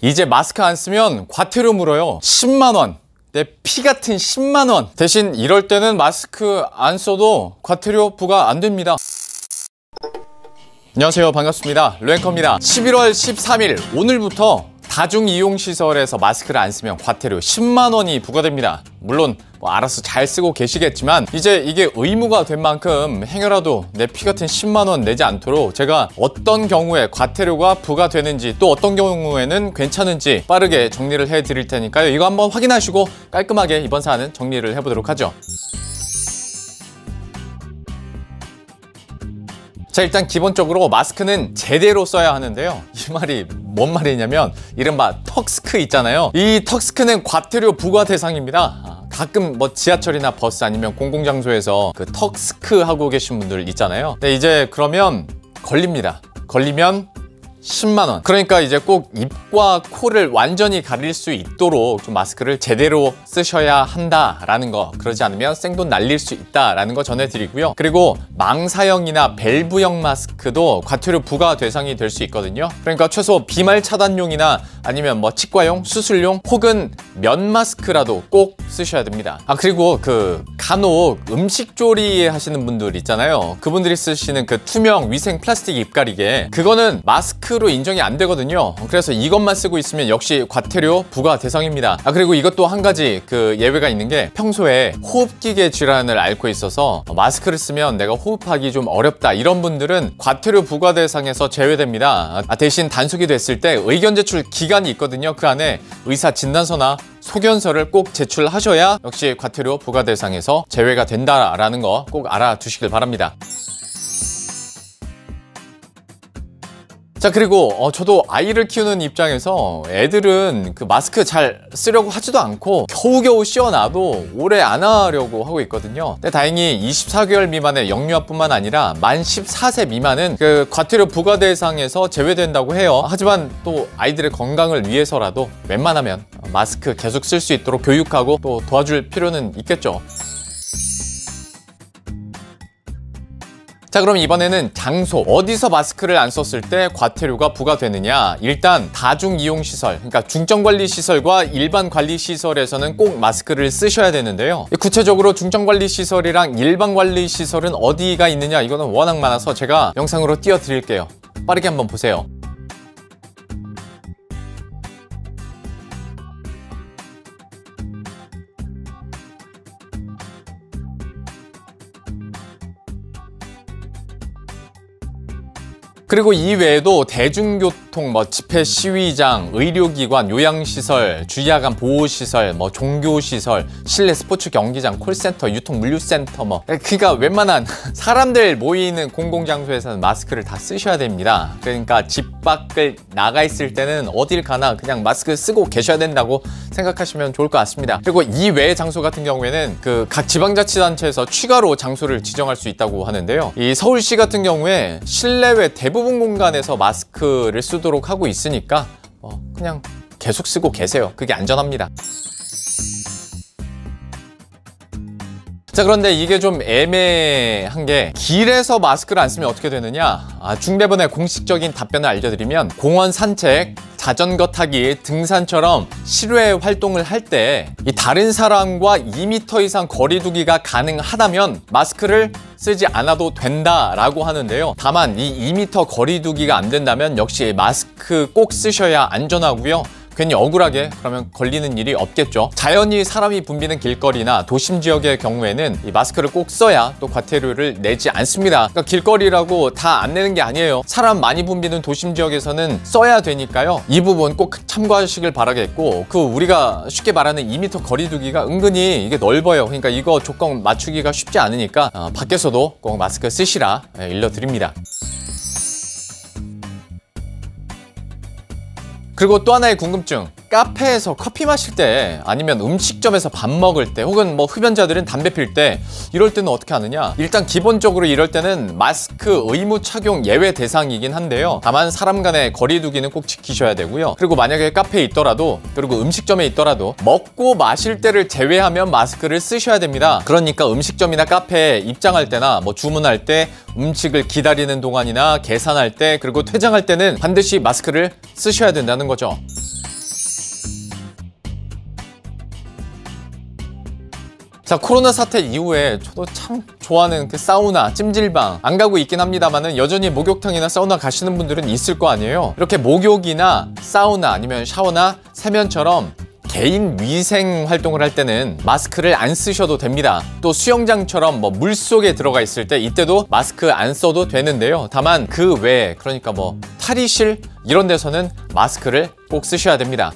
이제 마스크 안 쓰면 과태료 물어요. 10만원. 내 피 같은 10만원. 대신 이럴 때는 마스크 안 써도 과태료 부과 안 됩니다. 안녕하세요, 반갑습니다. 르앵커입니다. 11월 13일 오늘부터 다중이용시설에서 마스크를 안 쓰면 과태료 10만원이 부과됩니다. 물론 알아서 잘 쓰고 계시겠지만 이제 이게 의무가 된 만큼 행여라도 내 피 같은 10만원 내지 않도록 제가 어떤 경우에 과태료가 부과되는지, 또 어떤 경우에는 괜찮은지 빠르게 정리를 해드릴 테니까요. 이거 한번 확인하시고 깔끔하게 이번 사안은 정리를 해보도록 하죠. 자, 일단 기본적으로 마스크는 제대로 써야 하는데요. 이 말이 뭔 말이냐면 이른바 턱스크 있잖아요. 이 턱스크는 과태료 부과 대상입니다. 가끔 지하철이나 버스 아니면 공공장소에서 그 턱스크 하고 계신 분들 있잖아요. 근데 이제 그러면 걸립니다. 걸리면 10만원. 그러니까 이제 꼭 입과 코를 완전히 가릴 수 있도록 좀 마스크를 제대로 쓰셔야 한다라는 거, 그러지 않으면 생돈 날릴 수 있다라는 거 전해드리고요. 그리고 망사형이나 밸브형 마스크도 과태료 부과 대상이 될 수 있거든요. 그러니까 최소 비말 차단용이나 아니면 치과용, 수술용 혹은 면 마스크라도 꼭 쓰셔야 됩니다. 그리고 간혹 음식 조리 하시는 분들 있잖아요. 그분들이 쓰시는 그 투명 위생 플라스틱 입가리개, 그거는 마스크로 인정이 안 되거든요. 그래서 이것만 쓰고 있으면 역시 과태료 부과 대상입니다. 그리고 이것도 한 가지 예외가 있는 게, 평소에 호흡기계 질환을 앓고 있어서 마스크를 쓰면 내가 호흡하기 좀 어렵다, 이런 분들은 과태료 부과 대상에서 제외됩니다. 대신 단속이 됐을 때 의견 제출 기간이 있거든요. 그 안에 의사 진단서나 소견서를 꼭 제출하셔야 역시 과태료 부과 대상에서 제외가 된다라는 거 꼭 알아두시길 바랍니다. 자, 그리고 저도 아이를 키우는 입장에서 애들은 마스크 잘 쓰려고 하지도 않고 겨우겨우 씌워놔도 오래 안 하려고 하고 있거든요. 근데 다행히 24개월 미만의 영유아뿐만 아니라 만 14세 미만은 과태료 부과 대상에서 제외된다고 해요. 하지만 또 아이들의 건강을 위해서라도 웬만하면 마스크 계속 쓸 수 있도록 교육하고 또 도와줄 필요는 있겠죠. 자, 그럼 이번에는 장소, 어디서 마스크를 안 썼을 때 과태료가 부과되느냐. 일단 다중이용시설, 그러니까 중점관리시설과 일반관리시설에서는 꼭 마스크를 쓰셔야 되는데요. 구체적으로 중점관리시설이랑 일반관리시설은 어디가 있느냐, 이거는 워낙 많아서 제가 영상으로 띄워드릴게요. 빠르게 한번 보세요. 그리고 이외에도 대중교통, 집회 시위장, 의료기관, 요양시설, 주야간 보호시설, 종교시설, 실내 스포츠 경기장, 콜센터, 유통물류센터, 그러니까 웬만한 사람들 모이는 공공장소에서는 마스크를 다 쓰셔야 됩니다. 그러니까 집 밖을 나가 있을 때는 어딜 가나 그냥 마스크 쓰고 계셔야 된다고 생각하시면 좋을 것 같습니다. 그리고 이외의 장소 같은 경우에는 각 지방자치단체에서 추가로 장소를 지정할 수 있다고 하는데요. 이 서울시 같은 경우에 실내외 대부분 공간에서 마스크를 쓰도록 하고 있으니까 그냥 계속 쓰고 계세요. 그게 안전합니다. 자, 그런데 이게 좀 애매한 게, 길에서 마스크를 안 쓰면 어떻게 되느냐. 중대본의 공식적인 답변을 알려드리면, 공원 산책, 자전거 타기, 등산처럼 실외 활동을 할 때 이 다른 사람과 2m 이상 거리 두기가 가능하다면 마스크를 쓰지 않아도 된다라고 하는데요. 다만 이 2m 거리 두기가 안 된다면 역시 마스크 꼭 쓰셔야 안전하고요. 괜히 억울하게 그러면 걸리는 일이 없겠죠. 자연히 사람이 붐비는 길거리나 도심 지역의 경우에는 이 마스크를 꼭 써야 또 과태료를 내지 않습니다. 그러니까 길거리라고 다 안 내는 게 아니에요. 사람 많이 붐비는 도심 지역에서는 써야 되니까요. 이 부분 꼭 참고하시길 바라겠고, 우리가 쉽게 말하는 2m 거리 두기가 은근히 이게 넓어요. 그러니까 이거 조건 맞추기가 쉽지 않으니까 밖에서도 꼭 마스크 쓰시라 일러드립니다. 그리고 또 하나의 궁금증, 카페에서 커피 마실 때, 아니면 음식점에서 밥 먹을 때, 혹은 흡연자들은 담배 필 때, 이럴 때는 어떻게 하느냐. 일단 기본적으로 이럴 때는 마스크 의무 착용 예외 대상이긴 한데요. 다만 사람 간의 거리 두기는 꼭 지키셔야 되고요. 그리고 만약에 카페에 있더라도, 그리고 음식점에 있더라도 먹고 마실 때를 제외하면 마스크를 쓰셔야 됩니다. 그러니까 음식점이나 카페에 입장할 때나 주문할 때, 음식을 기다리는 동안이나 계산할 때, 그리고 퇴장할 때는 반드시 마스크를 쓰셔야 된다는 거죠. 자, 코로나 사태 이후에 저도 참 좋아하는 그 사우나, 찜질방 안 가고 있긴 합니다만은 여전히 목욕탕이나 사우나 가시는 분들은 있을 거 아니에요. 이렇게 목욕이나 사우나 아니면 샤워나 세면처럼 개인 위생 활동을 할 때는 마스크를 안 쓰셔도 됩니다. 또 수영장처럼 뭐 물속에 들어가 있을 때 이때도 마스크 안 써도 되는데요. 다만 그 외에 그러니까 뭐 탈의실 이런 데서는 마스크를 꼭 쓰셔야 됩니다.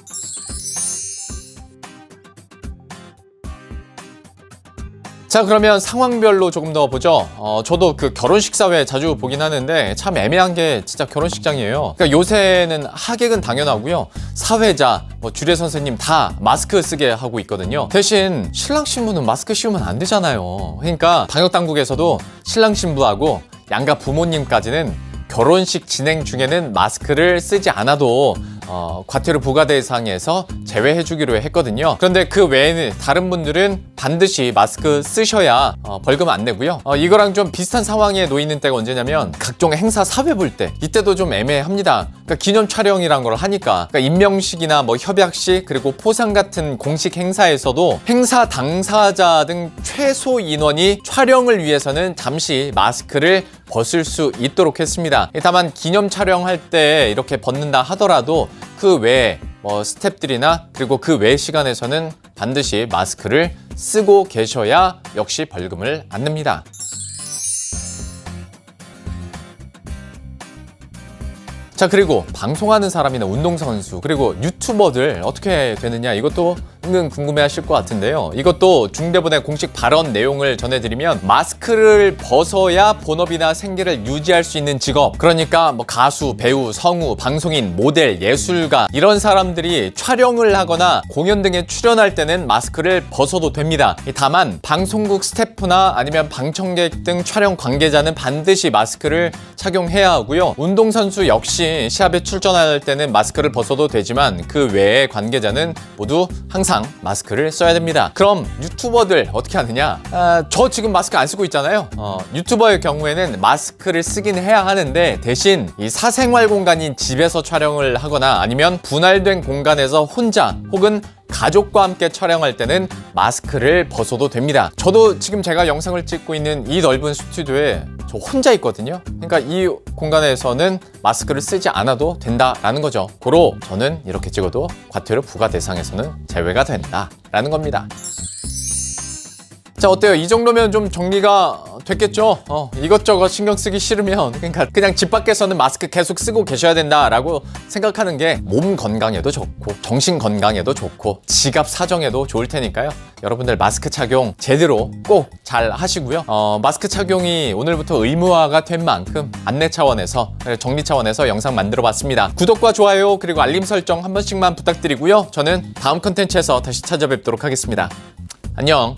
자, 그러면 상황별로 조금 더 보죠. 저도 그 결혼식 사회 자주 보긴 하는데 참 애매한 게 진짜 결혼식장이에요. 그러니까 요새는 하객은 당연하고요. 사회자, 뭐 주례 선생님 다 마스크 쓰게 하고 있거든요. 대신 신랑 신부는 마스크 씌우면 안 되잖아요. 그러니까 방역 당국에서도 신랑 신부하고 양가 부모님까지는 결혼식 진행 중에는 마스크를 쓰지 않아도 과태료 부과 대상에서 제외해 주기로 했거든요. 그런데 그 외에는 다른 분들은 반드시 마스크 쓰셔야 벌금 안 내고요. 이거랑 좀 비슷한 상황에 놓이는 때가 언제냐면 각종 행사 사회 볼 때 이때도 좀 애매합니다. 그러니까 기념 촬영이란 걸 하니까 그러니까 임명식이나 뭐 협약식 그리고 포상 같은 공식 행사에서도 행사 당사자 등 최소 인원이 촬영을 위해서는 잠시 마스크를 벗을 수 있도록 했습니다. 다만 기념 촬영할 때 이렇게 벗는다 하더라도 그 외에 뭐 스태프들이나 그리고 그 외 시간에서는 반드시 마스크를 쓰고 계셔야 역시 벌금을 안 냅니다. 자, 그리고 방송하는 사람이나 운동선수 그리고 유튜버들 어떻게 되느냐 이것도 은근 궁금해하실 것 같은데요. 이것도 중대본의 공식 발언 내용을 전해드리면 마스크를 벗어야 본업이나 생계를 유지할 수 있는 직업, 그러니까 뭐 가수, 배우, 성우, 방송인, 모델, 예술가 이런 사람들이 촬영을 하거나 공연 등에 출연할 때는 마스크를 벗어도 됩니다. 다만 방송국 스태프나 아니면 방청객 등 촬영 관계자는 반드시 마스크를 착용해야 하고요. 운동선수 역시 시합에 출전할 때는 마스크를 벗어도 되지만 그 외의 관계자는 모두 항상 마스크를 써야 됩니다. 그럼 유튜버들 어떻게 하느냐? 저 지금 마스크 안 쓰고 있잖아요. 유튜버의 경우에는 마스크를 쓰긴 해야 하는데 대신 이 사생활 공간인 집에서 촬영을 하거나 아니면 분할된 공간에서 혼자 혹은 가족과 함께 촬영할 때는 마스크를 벗어도 됩니다. 저도 지금 제가 영상을 찍고 있는 이 넓은 스튜디오에 저 혼자 있거든요. 그러니까 이 공간에서는 마스크를 쓰지 않아도 된다라는 거죠. 고로 저는 이렇게 찍어도 과태료 부과 대상에서는 제외가 된다라는 겁니다. 자, 어때요? 이 정도면 좀 정리가 됐겠죠? 이것저것 신경 쓰기 싫으면 그러니까 그냥 집 밖에서는 마스크 계속 쓰고 계셔야 된다라고 생각하는 게 몸 건강에도 좋고 정신 건강에도 좋고 지갑 사정에도 좋을 테니까요. 여러분들 마스크 착용 제대로 꼭 잘 하시고요. 마스크 착용이 오늘부터 의무화가 된 만큼 안내 차원에서 정리 차원에서 영상 만들어 봤습니다. 구독과 좋아요 그리고 알림 설정 한 번씩만 부탁드리고요. 저는 다음 컨텐츠에서 다시 찾아뵙도록 하겠습니다. 안녕.